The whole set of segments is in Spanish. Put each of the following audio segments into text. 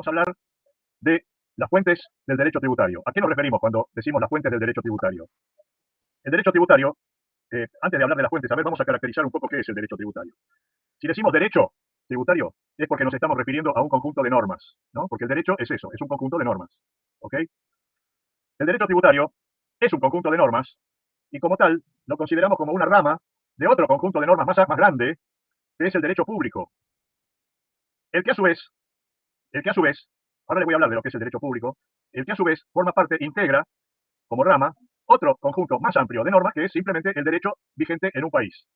vamos a hablar de las fuentes del derecho tributario. ¿A qué nos referimos cuando decimos las fuentes del derecho tributario? El derecho tributario, antes de hablar de las fuentes, a ver, vamos a caracterizar un poco qué es el derecho tributario. Si decimos derecho tributario, es porque nos estamos refiriendo a un conjunto de normas, ¿no? Porque el derecho es eso, es un conjunto de normas, ¿ok? El derecho tributario es un conjunto de normas y como tal lo consideramos como una rama de otro conjunto de normas más grande, que es el derecho público. El que a su vez, ahora les voy a hablar de lo que es el derecho público, el que a su vez forma parte, integra como rama otro conjunto más amplio de normas que es simplemente el derecho vigente en un país.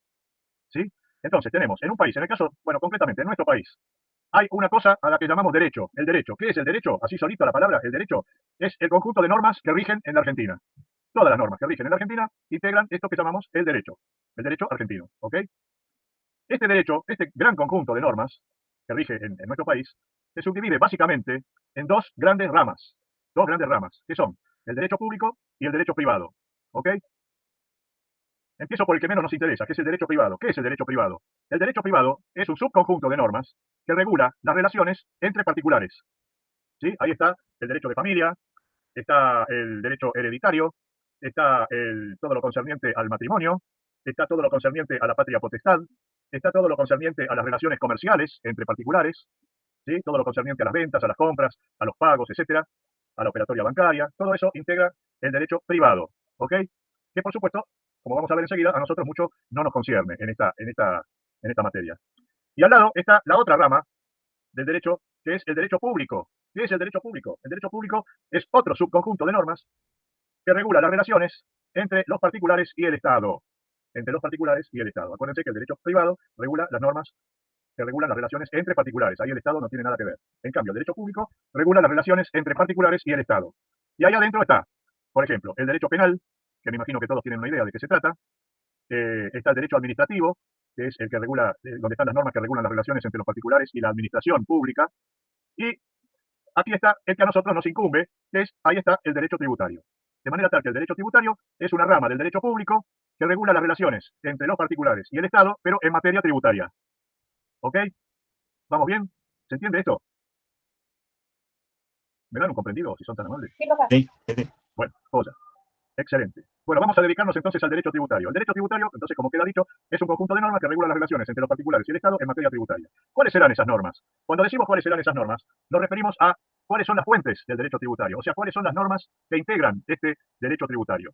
¿Sí? Entonces tenemos en un país, en el caso, bueno, concretamente en nuestro país, hay una cosa a la que llamamos derecho. El derecho. ¿Qué es el derecho? Así solito la palabra, el derecho es el conjunto de normas que rigen en la Argentina. Todas las normas que rigen en la Argentina integran esto que llamamos el derecho argentino. ¿Ok? Este derecho, este gran conjunto de normas que rige en nuestro país, se subdivide básicamente en dos grandes ramas, que son el derecho público y el derecho privado. ¿Ok? Empiezo por el que menos nos interesa, que es el derecho privado. ¿Qué es el derecho privado? El derecho privado es un subconjunto de normas que regula las relaciones entre particulares. ¿Sí? Ahí está el derecho de familia, está el derecho hereditario, está todo lo concerniente al matrimonio, está todo lo concerniente a la patria potestad, está todo lo concerniente a las relaciones comerciales entre particulares, ¿sí? Todo lo concerniente a las ventas, a las compras, a los pagos, etcétera, a la operatoria bancaria. Todo eso integra el derecho privado, ¿ok? Que por supuesto, como vamos a ver enseguida, a nosotros mucho no nos concierne en esta materia. Y al lado está la otra rama del derecho, que es el derecho público. ¿Qué es el derecho público? El derecho público es otro subconjunto de normas que regula las relaciones entre los particulares y el Estado. Entre los particulares y el Estado. Acuérdense que el derecho privado regula las normas que regulan las relaciones entre particulares. Ahí el Estado no tiene nada que ver. En cambio, el derecho público regula las relaciones entre particulares y el Estado. Y ahí adentro está, por ejemplo, el derecho penal, que me imagino que todos tienen una idea de qué se trata. Está el derecho administrativo, que es el que regula, donde están las normas que regulan las relaciones entre los particulares y la administración pública. Y aquí está el que a nosotros nos incumbe, que es, ahí está el derecho tributario. De manera tal que el derecho tributario es una rama del derecho público que regula las relaciones entre los particulares y el Estado, pero en materia tributaria. ¿Ok? ¿Vamos bien? ¿Se entiende esto? ¿Me dan un comprendido si son tan amables? Sí, sí, sí. Bueno, cosa. Excelente. Bueno, vamos a dedicarnos entonces al derecho tributario. El derecho tributario, entonces, como queda dicho, es un conjunto de normas que regula las relaciones entre los particulares y el Estado en materia tributaria. ¿Cuáles serán esas normas? Cuando decimos cuáles serán esas normas, nos referimos a cuáles son las fuentes del derecho tributario, o sea, cuáles son las normas que integran este derecho tributario.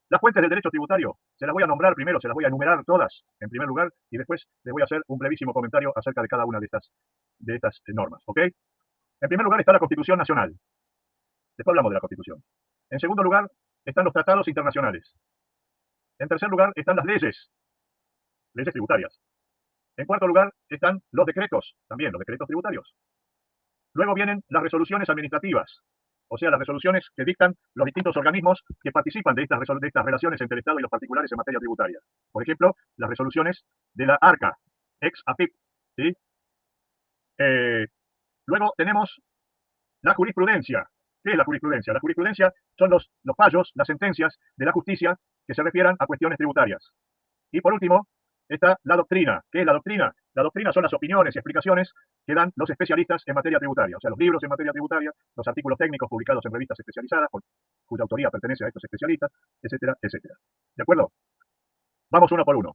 Las fuentes del derecho tributario, se las voy a nombrar primero, se las voy a enumerar todas en primer lugar y después les voy a hacer un brevísimo comentario acerca de cada una de estas normas. ¿Ok? En primer lugar está la Constitución Nacional. Después hablamos de la Constitución. En segundo lugar están los tratados internacionales. En tercer lugar están las leyes tributarias. En cuarto lugar están los decretos, también los decretos tributarios. Luego vienen las resoluciones administrativas, o sea, las resoluciones que dictan los distintos organismos que participan de estas relaciones entre el Estado y los particulares en materia tributaria. Por ejemplo, las resoluciones de la ARCA, ex AFIP. ¿Sí? Eh, Luego tenemos la jurisprudencia. ¿Qué es la jurisprudencia? La jurisprudencia son los fallos, las sentencias de la justicia que se refieran a cuestiones tributarias. Y por último, está la doctrina. ¿Qué es la doctrina? La doctrina son las opiniones y explicaciones que dan los especialistas en materia tributaria, o sea, los libros en materia tributaria, los artículos técnicos publicados en revistas especializadas, cuya autoría pertenece a estos especialistas, etcétera, etcétera. ¿De acuerdo? Vamos uno por uno.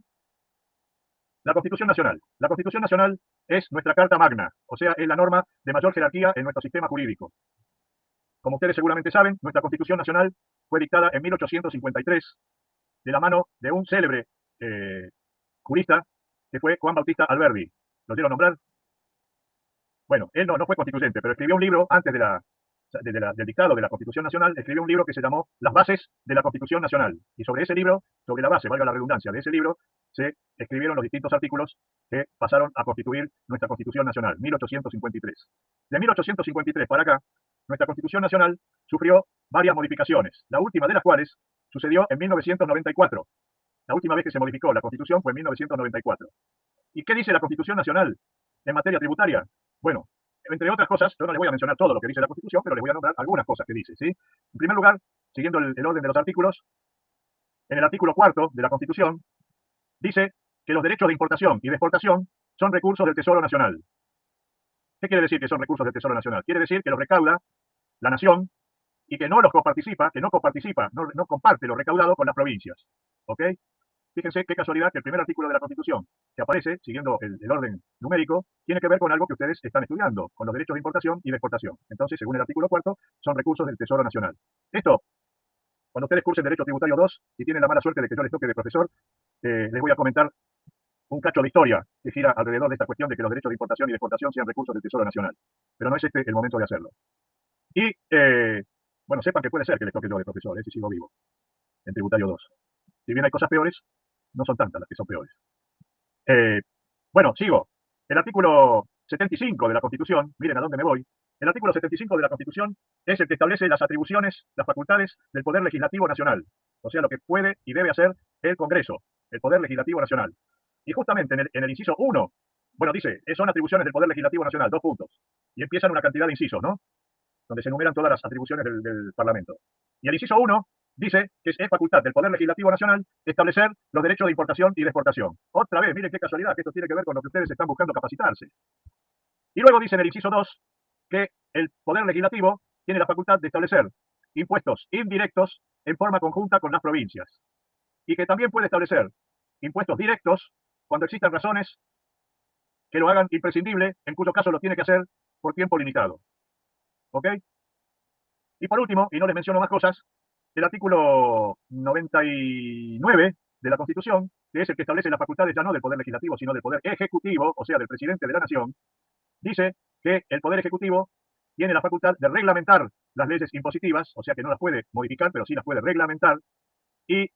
La Constitución Nacional. La Constitución Nacional es nuestra Carta Magna, o sea, es la norma de mayor jerarquía en nuestro sistema jurídico. Como ustedes seguramente saben, nuestra Constitución Nacional fue dictada en 1853 de la mano de un célebre jurista que fue Juan Bautista Alberdi. ¿Lo quiero nombrar? Bueno, él no fue constituyente, pero escribió un libro antes del dictado de la Constitución Nacional, escribió un libro que se llamó Las bases de la Constitución Nacional. Y sobre ese libro, sobre la base, valga la redundancia, de ese libro, se escribieron los distintos artículos que pasaron a constituir nuestra Constitución Nacional, 1853. De 1853 para acá, nuestra Constitución Nacional sufrió varias modificaciones, la última de las cuales sucedió en 1994. La última vez que se modificó la Constitución fue en 1994. ¿Y qué dice la Constitución Nacional en materia tributaria? Bueno, entre otras cosas, yo no les voy a mencionar todo lo que dice la Constitución, pero les voy a nombrar algunas cosas que dice, ¿sí? En primer lugar, siguiendo el orden de los artículos, en el artículo cuarto de la Constitución, dice que los derechos de importación y de exportación son recursos del Tesoro Nacional. ¿Qué quiere decir que son recursos del Tesoro Nacional? Quiere decir que los recauda la nación y que no los coparticipa, no comparte lo recaudado con las provincias. ¿Ok? Fíjense qué casualidad que el primer artículo de la Constitución que aparece, siguiendo el orden numérico, tiene que ver con algo que ustedes están estudiando, con los derechos de importación y de exportación. Entonces, según el artículo 4, son recursos del Tesoro Nacional. Esto, cuando ustedes cursen Derecho Tributario 2, si tienen la mala suerte de que yo les toque de profesor, les voy a comentar un cacho de historia que gira alrededor de esta cuestión de que los derechos de importación y de exportación sean recursos del Tesoro Nacional. Pero no es este el momento de hacerlo. Y, bueno, sepan que puede ser que les toque yo de profesor, si sigo vivo, en Tributario 2. Si bien hay cosas peores, no son tantas las que son peores. Bueno, sigo. El artículo 75 de la Constitución, miren a dónde me voy. El artículo 75 de la Constitución es el que establece las atribuciones, las facultades del Poder Legislativo Nacional. O sea, lo que puede y debe hacer el Congreso, el Poder Legislativo Nacional. Y justamente en el inciso 1, bueno, dice, son atribuciones del Poder Legislativo Nacional, 2 puntos. Y empiezan una cantidad de incisos, ¿no? Donde se enumeran todas las atribuciones del Parlamento. Y el inciso 1 dice que es facultad del Poder Legislativo Nacional establecer los derechos de importación y de exportación. Otra vez, miren qué casualidad, que esto tiene que ver con lo que ustedes están buscando capacitarse. Y luego dice en el inciso 2 que el Poder Legislativo tiene la facultad de establecer impuestos indirectos en forma conjunta con las provincias. Y que también puede establecer impuestos directos cuando existan razones que lo hagan imprescindible, en cuyo caso lo tiene que hacer por tiempo limitado. ¿Ok? Y por último, y no les menciono más cosas, el artículo 99 de la Constitución, que es el que establece las facultades ya no del Poder Legislativo, sino del Poder Ejecutivo, o sea, del presidente de la Nación, dice que el Poder Ejecutivo tiene la facultad de reglamentar las leyes impositivas, o sea que no las puede modificar, pero sí las puede reglamentar, y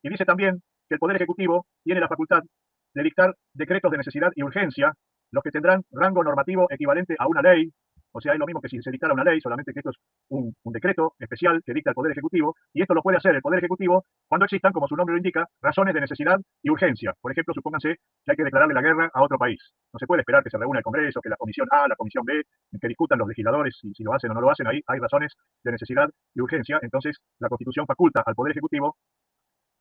y dice también que el Poder Ejecutivo tiene la facultad de dictar decretos de necesidad y urgencia, los que tendrán rango normativo equivalente a una ley. O sea, es lo mismo que si se dictara una ley, solamente que esto es un decreto especial que dicta el Poder Ejecutivo, y esto lo puede hacer el Poder Ejecutivo cuando existan, como su nombre lo indica, razones de necesidad y urgencia. Por ejemplo, supónganse que hay que declararle la guerra a otro país. No se puede esperar que se reúna el Congreso, que la Comisión A, la Comisión B, que discutan los legisladores si lo hacen o no lo hacen. Ahí hay razones de necesidad y urgencia. Entonces, la Constitución faculta al Poder Ejecutivo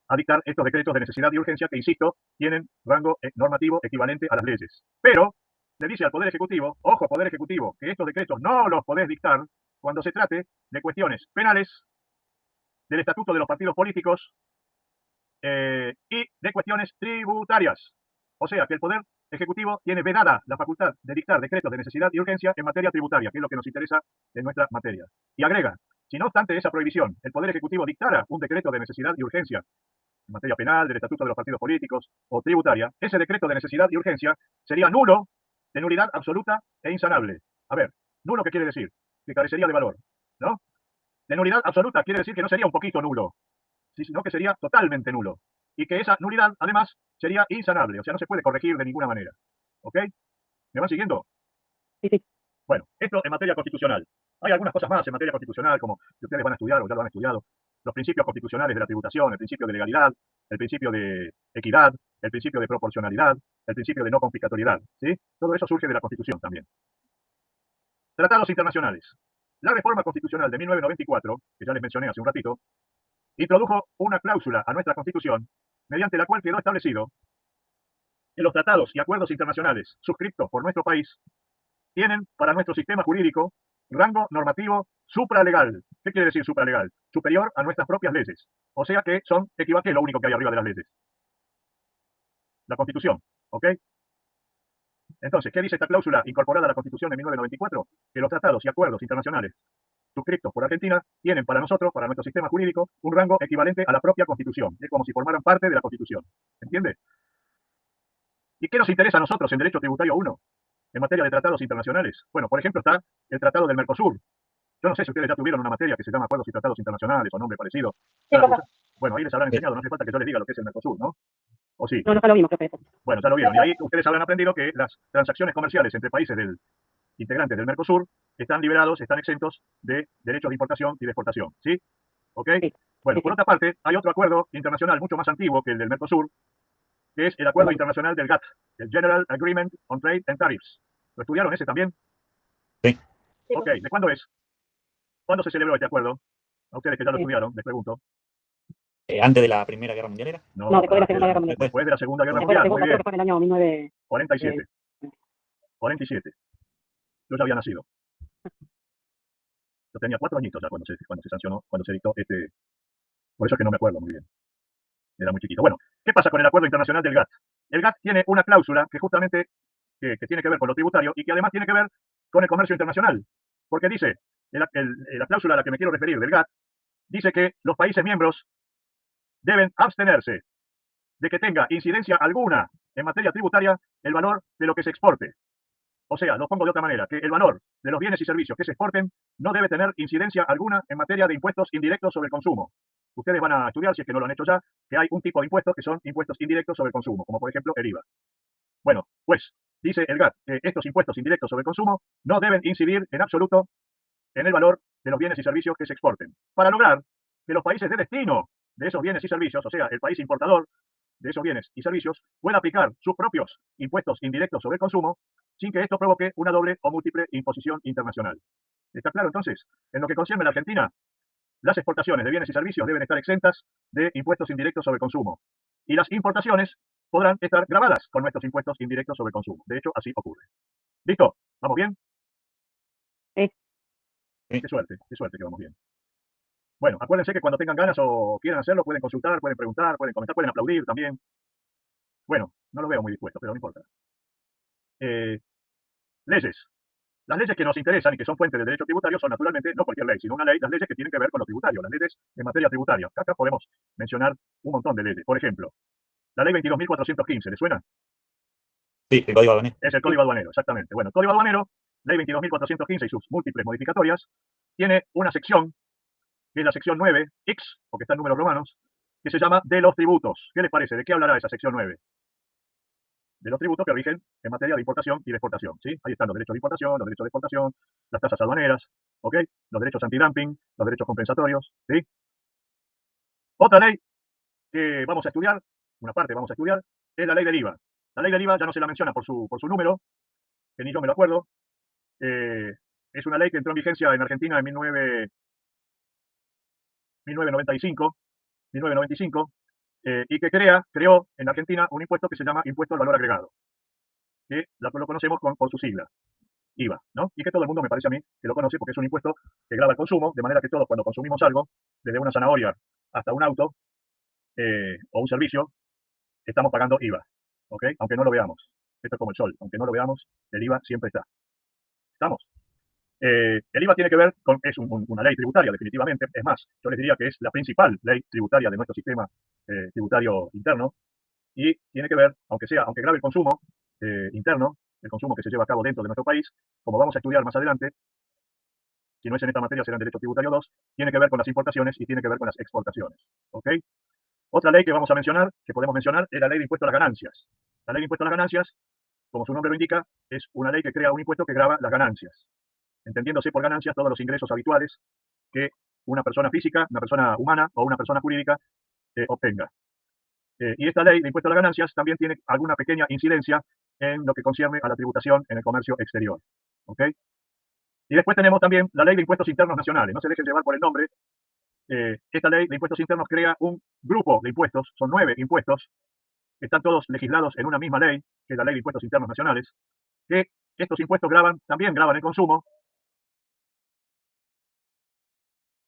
a dictar estos decretos de necesidad y urgencia que, insisto, tienen rango normativo equivalente a las leyes. Pero le dice al Poder Ejecutivo, ojo Poder Ejecutivo, que estos decretos no los podés dictar cuando se trate de cuestiones penales, del estatuto de los partidos políticos y de cuestiones tributarias. O sea, que el Poder Ejecutivo tiene vedada la facultad de dictar decretos de necesidad y urgencia en materia tributaria, que es lo que nos interesa en nuestra materia. Y agrega, si no obstante esa prohibición, el Poder Ejecutivo dictara un decreto de necesidad y urgencia en materia penal, del estatuto de los partidos políticos o tributaria, ese decreto de necesidad y urgencia sería nulo, de nulidad absoluta e insanable. A ver, nulo, ¿qué quiere decir? Que carecería de valor, ¿no? De nulidad absoluta quiere decir que no sería un poquito nulo, sino que sería totalmente nulo. Y que esa nulidad, además, sería insanable, o sea, no se puede corregir de ninguna manera. ¿Ok? ¿Me van siguiendo? Sí, sí. Bueno, esto en materia constitucional. Hay algunas cosas más en materia constitucional, como que ustedes van a estudiar o ya lo han estudiado. Los principios constitucionales de la tributación, el principio de legalidad, el principio de equidad, el principio de proporcionalidad, el principio de no confiscatoriedad. ¿Sí? Todo eso surge de la Constitución también. Tratados internacionales. La reforma constitucional de 1994, que ya les mencioné hace un ratito, introdujo una cláusula a nuestra Constitución mediante la cual quedó establecido que los tratados y acuerdos internacionales suscritos por nuestro país tienen para nuestro sistema jurídico rango normativo supralegal. ¿Qué quiere decir supralegal? Superior a nuestras propias leyes. O sea que son equivalentes, lo único que hay arriba de las leyes. La Constitución. ¿Ok? Entonces, ¿qué dice esta cláusula incorporada a la Constitución de 1994? Que los tratados y acuerdos internacionales suscritos por Argentina tienen para nosotros, para nuestro sistema jurídico, un rango equivalente a la propia Constitución. Es como si formaran parte de la Constitución. ¿Entiende? ¿Y qué nos interesa a nosotros en Derecho Tributario 1? En materia de tratados internacionales. Bueno, por ejemplo, está el Tratado del Mercosur. Yo no sé si ustedes ya tuvieron una materia que se llama Acuerdos y Tratados Internacionales o nombre parecido. Sí, papá. Bueno, ahí les habrán enseñado, no hace falta que yo les diga lo que es el Mercosur, ¿no? ¿O sí? No, nunca lo vimos, creo que eso. Bueno, ya lo vieron. Y ahí ustedes habrán aprendido que las transacciones comerciales entre países integrantes del Mercosur están liberados, están exentos de derechos de importación y de exportación. ¿Sí? ¿Ok? Sí, Bueno, sí, por sí. otra parte, hay otro acuerdo internacional mucho más antiguo que el del Mercosur, que es el Acuerdo Internacional del GATT, el General Agreement on Trade and Tariffs. ¿Lo estudiaron ese también? Sí. Ok, ¿de cuándo es? ¿Cuándo se celebró este acuerdo? A ustedes que ya lo Sí. estudiaron, les pregunto. Antes de la Primera Guerra Mundial era. No, No, después de la Segunda Guerra Mundial. después de la Segunda Guerra Después de la Mundial, muy Segunda, creo bien. que fue en el año 1947. 47. 47. Yo ya había nacido. Yo tenía 4 añitos ya cuando se sancionó, cuando se dictó este. Por eso es que no me acuerdo muy bien. Era muy chiquito. Bueno, ¿qué pasa con el acuerdo internacional del GATT? El GATT tiene una cláusula que justamente que tiene que ver con lo tributario y que además tiene que ver con el comercio internacional. Porque dice, la cláusula a la que me quiero referir del GATT, dice que los países miembros deben abstenerse de que tenga incidencia alguna en materia tributaria el valor de lo que se exporte. O sea, lo pongo de otra manera, que el valor de los bienes y servicios que se exporten no debe tener incidencia alguna en materia de impuestos indirectos sobre el consumo. Ustedes van a estudiar, si es que no lo han hecho ya, que hay un tipo de impuestos que son impuestos indirectos sobre el consumo, como por ejemplo el IVA. Bueno, pues dice el GATT que estos impuestos indirectos sobre el consumo no deben incidir en absoluto en el valor de los bienes y servicios que se exporten, para lograr que los países de destino de esos bienes y servicios, o sea, el país importador de esos bienes y servicios, pueda aplicar sus propios impuestos indirectos sobre el consumo sin que esto provoque una doble o múltiple imposición internacional. ¿Está claro entonces? En lo que concierne a la Argentina, las exportaciones de bienes y servicios deben estar exentas de impuestos indirectos sobre el consumo y las importaciones podrán estar grabadas con nuestros impuestos indirectos sobre el consumo. De hecho, así ocurre. ¿Listo? ¿Vamos bien? Sí. Qué suerte que vamos bien. Bueno, acuérdense que cuando tengan ganas o quieran hacerlo, pueden consultar, pueden preguntar, pueden comentar, pueden aplaudir también. Bueno, no lo veo muy dispuesto, pero no importa. Leyes. Las leyes que nos interesan y que son fuentes del derecho tributario son naturalmente no cualquier ley, sino una ley, las leyes que tienen que ver con lo tributario, las leyes en materia tributaria. Acá podemos mencionar un montón de leyes. Por ejemplo, la ley 22.415, ¿le suena? Sí, el código aduanero. Es el Código Aduanero, exactamente. Bueno, el Código Aduanero, ley 22.415 y sus múltiples modificatorias, tiene una sección, que es la sección 9, X, porque está en números romanos, que se llama de los tributos. ¿Qué les parece? ¿De qué hablará esa sección 9? De los tributos que rigen en materia de importación y de exportación, ¿sí? Ahí están los derechos de importación, los derechos de exportación, las tasas aduaneras, ¿ok? Los derechos antidumping, los derechos compensatorios, ¿sí? Otra ley que vamos a estudiar, una parte vamos a estudiar, es la ley del IVA. La ley del IVA ya no se la menciona por su número, que ni yo me lo acuerdo. Es una ley que entró en vigencia en Argentina en 1995, 1995 y que creó en Argentina un impuesto que se llama Impuesto al Valor Agregado, que lo conocemos por su sigla. IVA, ¿no? Y que todo el mundo me parece a mí que lo conoce porque es un impuesto que grava el consumo, de manera que todos cuando consumimos algo, desde una zanahoria hasta un auto o un servicio, estamos pagando IVA, ¿ok? Aunque no lo veamos. Esto es como el sol, aunque no lo veamos, el IVA siempre está. ¿Estamos? El IVA tiene que ver con, es una ley tributaria, definitivamente. Es más, yo les diría que es la principal ley tributaria de nuestro sistema tributario interno y tiene que ver, aunque grave el consumo interno, el consumo que se lleva a cabo dentro de nuestro país, como vamos a estudiar más adelante, si no es en esta materia, será en Derecho Tributario 2, tiene que ver con las importaciones y tiene que ver con las exportaciones. ¿Ok? Otra ley que vamos a mencionar, que podemos mencionar, es la ley de impuesto a las ganancias. La ley de impuesto a las ganancias, como su nombre lo indica, es una ley que crea un impuesto que grava las ganancias, entendiéndose por ganancias todos los ingresos habituales que una persona física, una persona humana o una persona jurídica obtenga. Y esta ley de impuesto a las ganancias también tiene alguna pequeña incidencia en lo que concierne a la tributación en el comercio exterior. ¿Ok? Y después tenemos también la ley de impuestos internos nacionales. No se dejen llevar por el nombre. Esta ley de impuestos internos crea un grupo de impuestos, son 9 impuestos, que están todos legislados en una misma ley, que es la ley de impuestos internos nacionales, que estos impuestos también graban el consumo,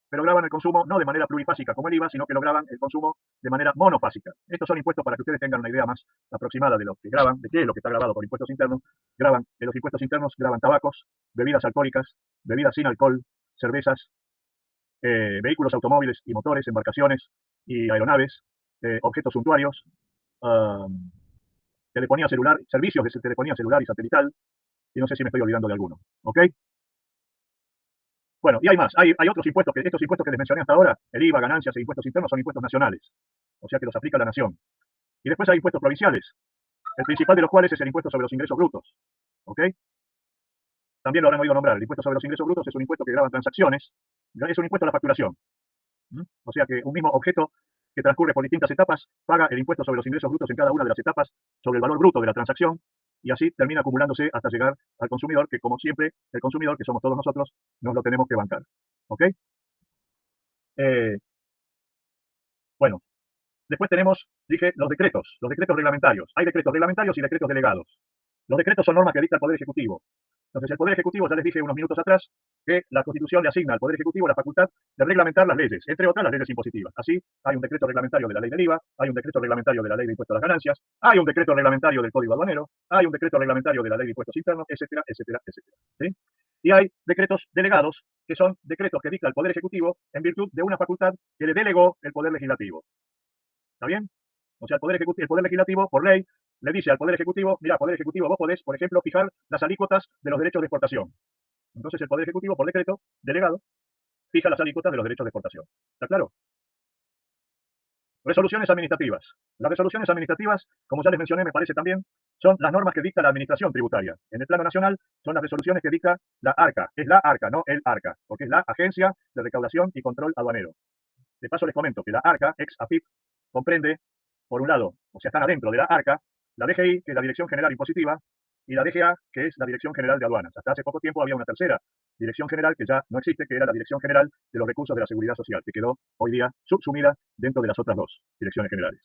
pero graban el consumo no de manera plurifásica como el IVA, sino que lo graban el consumo de manera monofásica. Estos son impuestos para que ustedes tengan una idea más aproximada de lo que graban, de qué es lo que está grabado por impuestos internos. Los impuestos internos graban tabacos, bebidas alcohólicas, bebidas sin alcohol, cervezas, vehículos automóviles y motores, embarcaciones y aeronaves, objetos suntuarios, telefonía celular, servicios de telefonía celular y satelital, y no sé si me estoy olvidando de alguno. ¿Ok? Bueno, y hay más, hay otros impuestos, estos impuestos que les mencioné hasta ahora, el IVA, ganancias e impuestos internos, son impuestos nacionales, o sea que los aplica la nación. Y después hay impuestos provinciales, el principal de los cuales es el impuesto sobre los ingresos brutos. ¿Ok? También lo habrán oído nombrar, el impuesto sobre los ingresos brutos es un impuesto que grava transacciones, es un impuesto a la facturación. O sea que un mismo objeto que transcurre por distintas etapas paga el impuesto sobre los ingresos brutos en cada una de las etapas sobre el valor bruto de la transacción y así termina acumulándose hasta llegar al consumidor, que como siempre, el consumidor, que somos todos nosotros, nos lo tenemos que bancar. ¿Ok? Bueno, después tenemos, dije, los decretos reglamentarios. Hay decretos reglamentarios y decretos delegados. Los decretos son normas que dicta el Poder Ejecutivo. Entonces, el Poder Ejecutivo, ya les dije unos minutos atrás, que la Constitución le asigna al Poder Ejecutivo la facultad de reglamentar las leyes, entre otras las leyes impositivas. Así, hay un decreto reglamentario de la ley del IVA, hay un decreto reglamentario de la ley de impuestos a las ganancias, hay un decreto reglamentario del Código Aduanero, hay un decreto reglamentario de la ley de impuestos internos, etcétera, etcétera, etcétera. ¿Sí? Y hay decretos delegados, que son decretos que dicta el Poder Ejecutivo en virtud de una facultad que le delegó el Poder Legislativo. ¿Está bien? O sea, el Poder Legislativo, por ley, le dice al Poder Ejecutivo, mira, Poder Ejecutivo, vos podés, por ejemplo, fijar las alícuotas de los derechos de exportación. Entonces el Poder Ejecutivo, por decreto, delegado, fija las alícuotas de los derechos de exportación. ¿Está claro? Resoluciones administrativas. Las resoluciones administrativas, como ya les mencioné, me parece también, son las normas que dicta la administración tributaria. En el plano nacional son las resoluciones que dicta la ARCA. Es la ARCA, no el ARCA, porque es la Agencia de Recaudación y Control Aduanero. De paso les comento que la ARCA, ex AFIP, comprende, por un lado, o sea, están adentro de la ARCA, la DGI, que es la Dirección General Impositiva, y la DGA, que es la Dirección General de Aduanas. Hasta hace poco tiempo había una tercera Dirección General que ya no existe, que era la Dirección General de los Recursos de la Seguridad Social, que quedó hoy día subsumida dentro de las otras dos direcciones generales.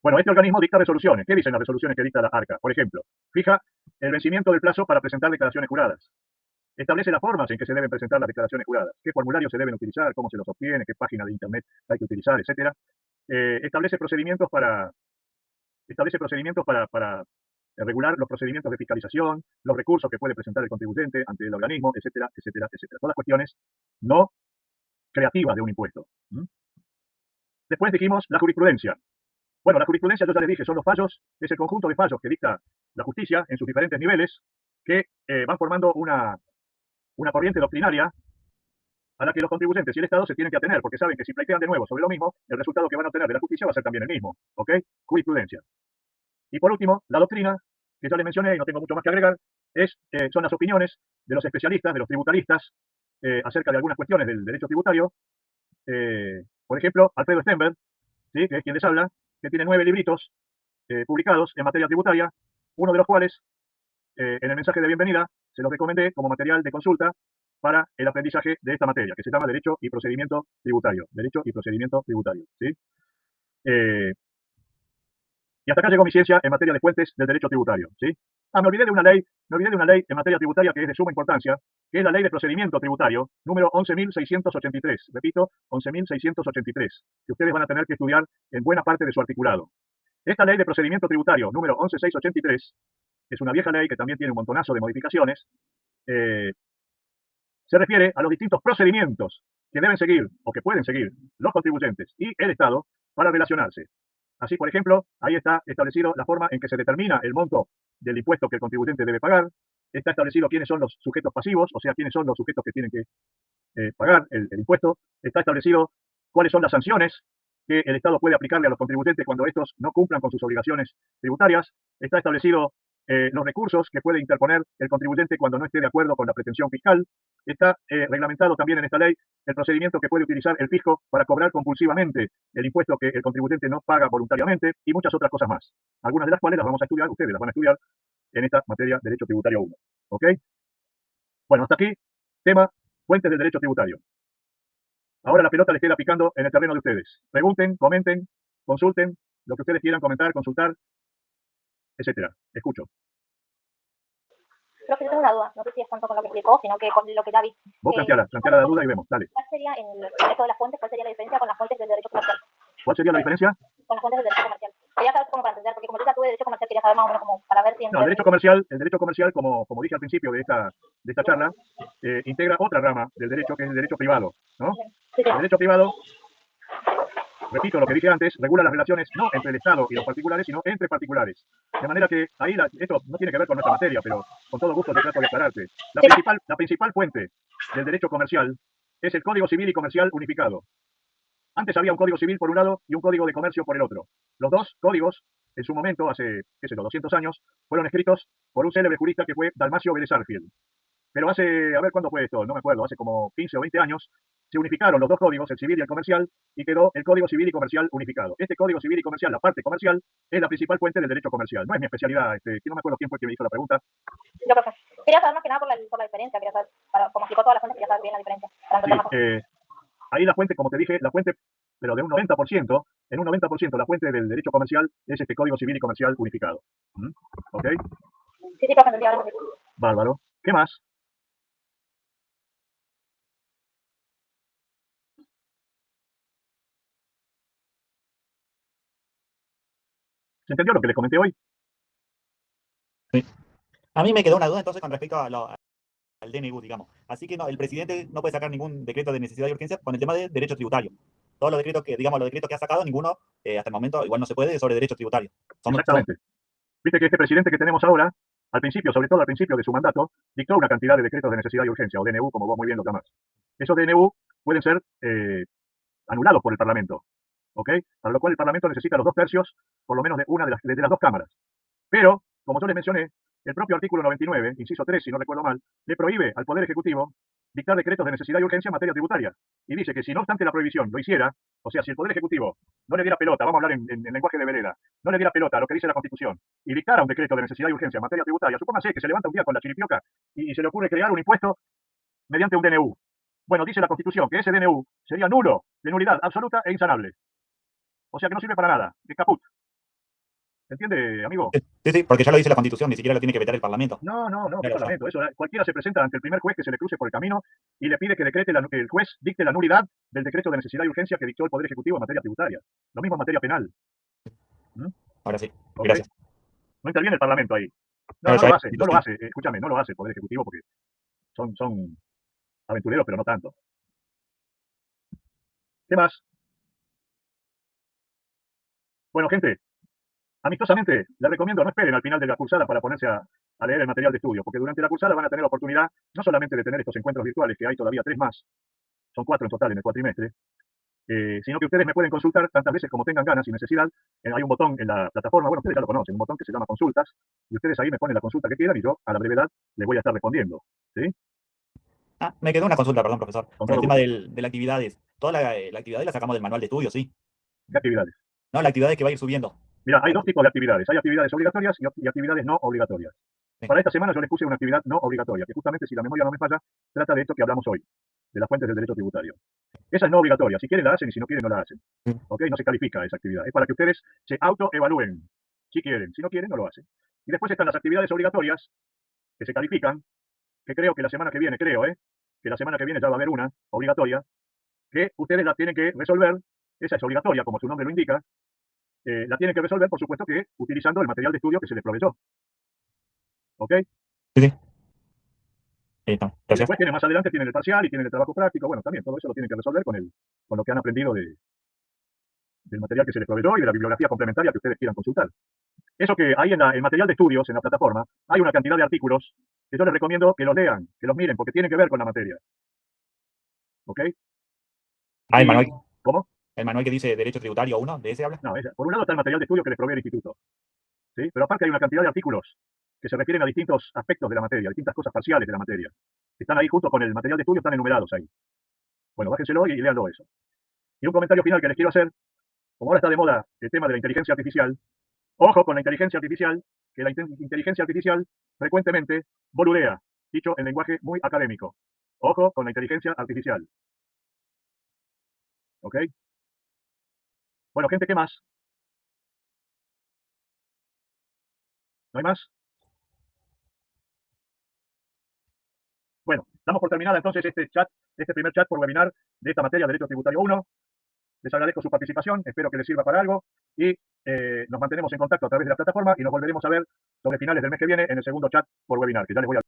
Bueno, este organismo dicta resoluciones. ¿Qué dicen las resoluciones que dicta la ARCA? Por ejemplo, fija el vencimiento del plazo para presentar declaraciones juradas. Establece las formas en que se deben presentar las declaraciones juradas, qué formularios se deben utilizar, cómo se los obtiene, qué página de internet hay que utilizar, etcétera. Establece procedimientos para regular los procedimientos de fiscalización, los recursos que puede presentar el contribuyente ante el organismo, etcétera, etcétera, etcétera. Todas cuestiones no creativas de un impuesto. Después dijimos la jurisprudencia. Bueno, la jurisprudencia, yo ya les dije, son los fallos, es el conjunto de fallos que dicta la justicia en sus diferentes niveles, que van formando una corriente doctrinaria a la que los contribuyentes y el Estado se tienen que atener, porque saben que si pleitean de nuevo sobre lo mismo, el resultado que van a obtener de la justicia va a ser también el mismo. ¿Ok? Jurisprudencia. Y por último, la doctrina, que ya les mencioné y no tengo mucho más que agregar, son las opiniones de los especialistas, de los tributaristas, acerca de algunas cuestiones del derecho tributario. Por ejemplo, Alfredo Stenberg, ¿sí?, que es quien les habla, que tiene 9 libritos publicados en materia tributaria, uno de los cuales, en el mensaje de bienvenida, se los recomendé como material de consulta para el aprendizaje de esta materia, que se llama Derecho y Procedimiento Tributario. Derecho y Procedimiento Tributario. ¿Sí? Y hasta acá llegó mi ciencia en materia de fuentes del derecho tributario. ¿Sí? Me olvidé de una ley en materia tributaria que es de suma importancia, que es la Ley de Procedimiento Tributario, número 11.683. Repito, 11.683, que ustedes van a tener que estudiar en buena parte de su articulado. Esta Ley de Procedimiento Tributario, número 11.683, es una vieja ley que también tiene un montonazo de modificaciones, se refiere a los distintos procedimientos que deben seguir o que pueden seguir los contribuyentes y el Estado para relacionarse. Así, por ejemplo, ahí está establecido la forma en que se determina el monto del impuesto que el contribuyente debe pagar, está establecido quiénes son los sujetos pasivos, o sea, quiénes son los sujetos que tienen que pagar el impuesto, está establecido cuáles son las sanciones que el Estado puede aplicarle a los contribuyentes cuando estos no cumplan con sus obligaciones tributarias, está establecido los recursos que puede interponer el contribuyente cuando no esté de acuerdo con la pretensión fiscal, está reglamentado también en esta ley el procedimiento que puede utilizar el fisco para cobrar compulsivamente el impuesto que el contribuyente no paga voluntariamente y muchas otras cosas más, algunas de las cuales las vamos a estudiar, ustedes las van a estudiar en esta materia de Derecho Tributario 1. ¿Ok? Bueno, hasta aquí, tema fuentes del derecho tributario. Ahora la pelota les queda picando en el terreno de ustedes. Pregunten, comenten, consulten, lo que ustedes quieran comentar, consultar, etcétera. Escucho. Profe, yo tengo una duda. No sé si es tanto con lo que explicó, sino que con lo que ya vi. Vos planteala la duda y vemos. Dale. ¿Cuál sería, en esto de las fuentes, cuál sería la diferencia con las fuentes del derecho comercial? ¿Cuál sería la diferencia? Con las fuentes del derecho comercial. Quería saber cómo para entender, porque como yo ya tuve derecho comercial, quería saber más o menos como para ver si... No, el derecho comercial, como dije al principio de esta charla, integra otra rama del derecho, que es el derecho privado, ¿no? Sí. El derecho privado, repito lo que dije antes, regula las relaciones no entre el Estado y los particulares, sino entre particulares. De manera que ahí esto no tiene que ver con nuestra materia, pero con todo gusto te trato de aclararte. La principal fuente del derecho comercial es el Código Civil y Comercial unificado. Antes había un Código Civil por un lado y un Código de Comercio por el otro. Los dos códigos, en su momento, hace, 200 años, fueron escritos por un célebre jurista que fue Dalmacio Vélez Arfield. Pero hace, a ver cuándo fue esto, no me acuerdo, hace como 15 o 20 años, se unificaron los dos códigos, el civil y el comercial, y quedó el Código Civil y Comercial unificado. Este Código Civil y Comercial, la parte comercial, es la principal fuente del derecho comercial. No es mi especialidad, que no me acuerdo quién fue el que me hizo la pregunta. Yo, profe. Quería saber más que nada por la diferencia, quería saber, como explicó todas las fuentes, quería saber bien la diferencia. Sí, ahí la fuente, como te dije, la fuente, pero de un 90%, en un 90% la fuente del derecho comercial es este Código Civil y Comercial unificado. ¿Ok? Sí, profe, me olvidaba de decir. Bárbaro. ¿Qué más? ¿Se entendió lo que les comenté hoy? A mí me quedó una duda entonces con respecto al DNU, digamos. Así que no, el presidente no puede sacar ningún decreto de necesidad y urgencia con el tema de derecho tributario. Todos los decretos que, digamos, los decretos que ha sacado, ninguno hasta el momento igual no se puede sobre derecho tributario. Exactamente. Viste que este presidente que tenemos ahora, al principio, sobre todo al principio de su mandato, dictó una cantidad de decretos de necesidad y urgencia, o DNU, como vos muy bien lo llamás. Esos DNU pueden ser anulados por el Parlamento, ¿ok? Para lo cual el Parlamento necesita los 2/3, por lo menos de una de las dos cámaras. Pero, como yo les mencioné, el propio artículo 99, inciso 3, si no recuerdo mal, le prohíbe al Poder Ejecutivo dictar decretos de necesidad y urgencia en materia tributaria. Y dice que si no obstante la prohibición lo hiciera, o sea, si el Poder Ejecutivo no le diera pelota, vamos a hablar en lenguaje de vereda, no le diera pelota a lo que dice la Constitución y dictara un decreto de necesidad y urgencia en materia tributaria, supóngase que se levanta un día con la chiripioca y se le ocurre crear un impuesto mediante un DNU. Bueno, dice la Constitución que ese DNU sería nulo, de nulidad absoluta e insanable. O sea que no sirve para nada, es caput. ¿Se entiende, amigo? Sí, sí, porque ya lo dice la Constitución, ni siquiera lo tiene que vetar el Parlamento. No, qué Claro, Parlamento. Eso, cualquiera se presenta ante el primer juez que se le cruce por el camino y le pide que decrete que el juez dicte la nulidad del decreto de necesidad y urgencia que dictó el Poder Ejecutivo en materia tributaria. Lo mismo en materia penal. ¿Mm? ahora sí. ¿Ok? Gracias. No interviene el Parlamento ahí. No, Claro, no ya lo hay hace, no lo Constitución. hace. Escúchame, no lo hace el Poder Ejecutivo porque son aventureros, pero no tanto. ¿Qué más? Bueno, gente, amistosamente, les recomiendo no esperen al final de la cursada para ponerse a leer el material de estudio, porque durante la cursada van a tener la oportunidad no solamente de tener estos encuentros virtuales, que hay todavía 3 más, son 4 en total en el cuatrimestre, sino que ustedes me pueden consultar tantas veces como tengan ganas y necesidad. Hay un botón en la plataforma, bueno, ustedes ya lo conocen, un botón que se llama consultas, y ustedes ahí me ponen la consulta que quieran y yo a la brevedad les voy a estar respondiendo. ¿Sí? Me quedó una consulta, perdón, profesor. Con Con el todo tema gusto. de las actividades. Toda la actividad la sacamos del manual de estudio, sí. ¿Qué actividades? No, la actividad que va a ir subiendo. Mira, hay 2 tipos de actividades. Hay actividades obligatorias y actividades no obligatorias. Sí. Para esta semana yo les puse una actividad no obligatoria, que justamente, si la memoria no me falla, trata de esto que hablamos hoy, de las fuentes del derecho tributario. Esa es no obligatoria. Si quieren la hacen y si no quieren no la hacen. ¿Ok? No se califica esa actividad. Es para que ustedes se autoevalúen. Si quieren. Si no quieren, no lo hacen. Y después están las actividades obligatorias que se califican, que creo que la semana que viene, que la semana que viene ya va a haber una obligatoria, que ustedes la tienen que resolver. Esa es obligatoria, como su nombre lo indica. La tienen que resolver, por supuesto, que utilizando el material de estudio que se les proveyó. ¿Ok? Sí, sí. No, Y gracias. después tienen más adelante, tienen el parcial y tienen el trabajo práctico. Bueno, también todo eso lo tienen que resolver con lo que han aprendido del material que se les proveyó y de la bibliografía complementaria que ustedes quieran consultar. Eso que hay en el material de estudios, en la plataforma, hay una cantidad de artículos que yo les recomiendo que los lean, que los miren, porque tienen que ver con la materia. ¿Ok? El Y- manual, ¿Cómo? el manual que dice Derecho Tributario 1, ¿de ese habla? No, por un lado está el material de estudio que les provee el instituto. ¿Sí? Pero aparte hay una cantidad de artículos que se refieren a distintos aspectos de la materia, distintas cosas parciales de la materia. Están ahí junto con el material de estudio, están enumerados ahí. Bueno, bájenselo y léanlo eso. Y un comentario final que les quiero hacer, como ahora está de moda el tema de la inteligencia artificial, ojo con la inteligencia artificial, que la inteligencia artificial frecuentemente boludea, dicho en lenguaje muy académico. Ojo con la inteligencia artificial. ¿Ok? Bueno, gente, ¿qué más? ¿No hay más? Bueno, damos por terminada entonces este primer chat por webinar de esta materia, Derecho Tributario 1. Les agradezco su participación, espero que les sirva para algo y nos mantenemos en contacto a través de la plataforma y nos volveremos a ver sobre finales del mes que viene en el segundo chat por webinar, que ya les voy a